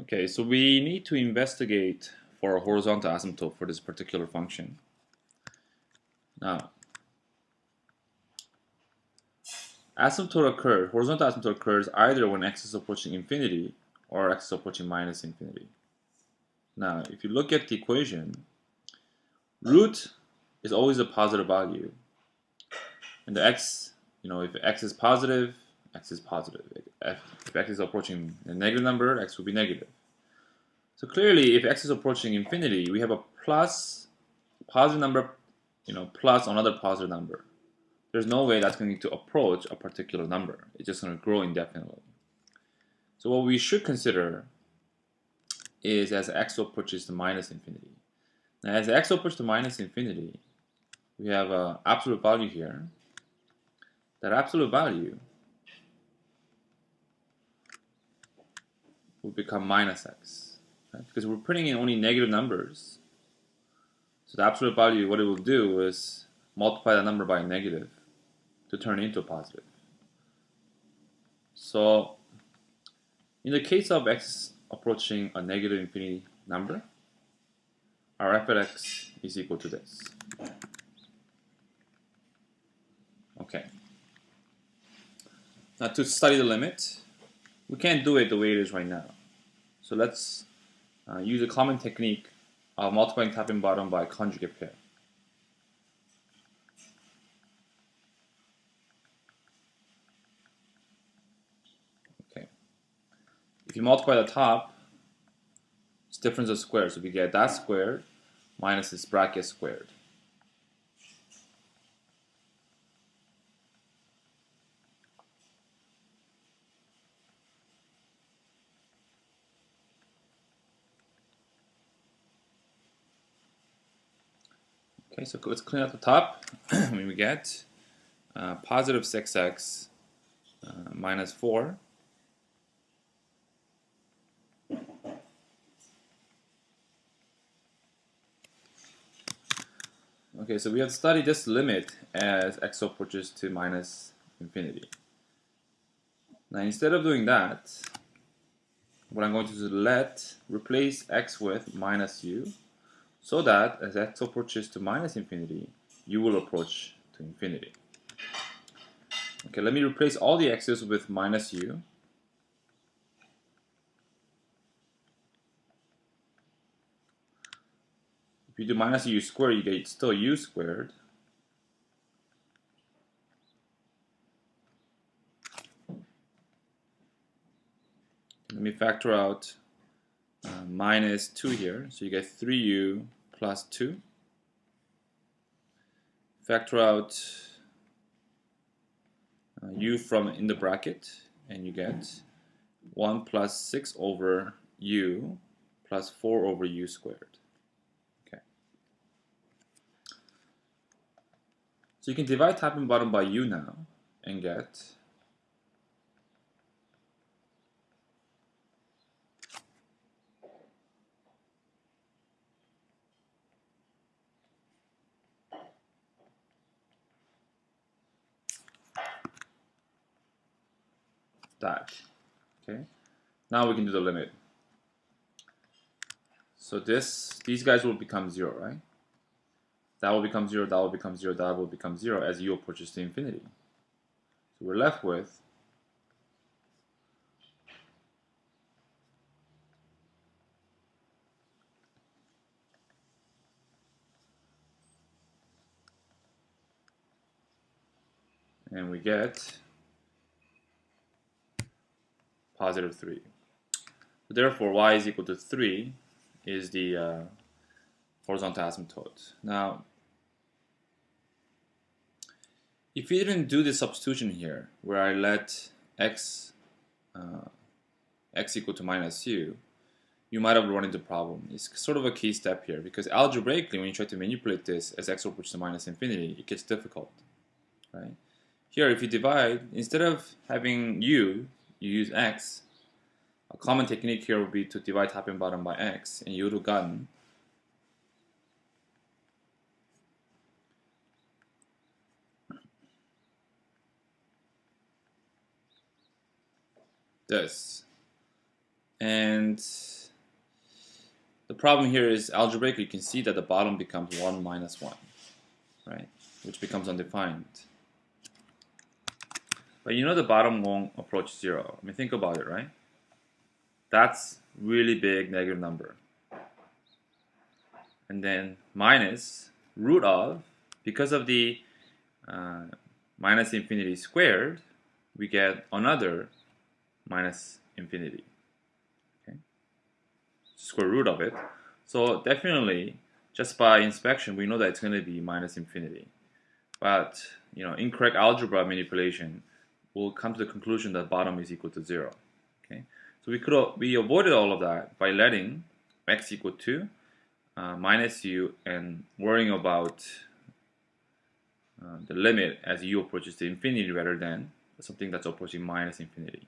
Okay, so we need to investigate for a horizontal asymptote for this particular function. Now, horizontal asymptote occurs either when x is approaching infinity or x is approaching minus infinity. Now, if you look at the equation, root is always a positive value. And the x, if x is positive, x is positive. If x is approaching a negative number, x will be negative. So clearly, if x is approaching infinity, we have a positive number, plus another positive number. There's no way that's going to approach a particular number. It's just going to grow indefinitely. So what we should consider is as x approaches to minus infinity. Now, as x approaches to minus infinity, we have an absolute value here. That absolute value will become minus x, right? Because we're putting in only negative numbers. So the absolute value, what it will do is multiply that number by a negative to turn it into a positive. So in the case of x approaching a negative infinity number, our f at x is equal to this. Okay. Now to study the limit, we can't do it the way it is right now. So let's use a common technique of multiplying top and bottom by conjugate pair. Okay. If you multiply the top, it's difference of squares. So we get that squared minus this bracket squared. Okay, so let's clean up the top. We get positive 6x minus 4. Okay, so we have studied this limit as x approaches to minus infinity. Now instead of doing that, what I'm going to do is replace x with minus u, so that as x approaches to minus infinity, u will approach to infinity. Okay, let me replace all the x's with minus u. If you do minus u squared, you get still u squared. Let me factor out minus 2 here, so you get 3u plus 2. Factor out u from in the bracket, and you get 1 plus 6 over u plus 4 over u squared. Okay. So you can divide top and bottom by u now and get that. Okay. Now we can do the limit. So these guys will become 0, right? That will become 0, that will become 0, that will become 0 as u approaches to infinity. So we're left with and we get positive 3. So therefore, y is equal to 3 is the horizontal asymptote. Now, if you didn't do this substitution here, where I let x equal to minus u, you might have run into a problem. It's sort of a key step here, because algebraically, when you try to manipulate this as x approaches to minus infinity, it gets difficult, right? Here, if you divide, instead of having u, you use x. A common technique here would be to divide top and bottom by x, and you would have gotten this. And the problem here is algebraically you can see that the bottom becomes 1 minus 1, right? Which becomes undefined. But you know the bottom won't approach 0. I mean, think about it, right? That's really big negative number. And then minus root of, because of the minus infinity squared, we get another minus infinity. Okay? Square root of it. So definitely, just by inspection, we know that it's going to be minus infinity. But incorrect algebra manipulation will come to the conclusion that bottom is equal to 0. Okay? So we avoided all of that by letting x equal to minus u and worrying about the limit as u approaches to infinity rather than something that's approaching minus infinity.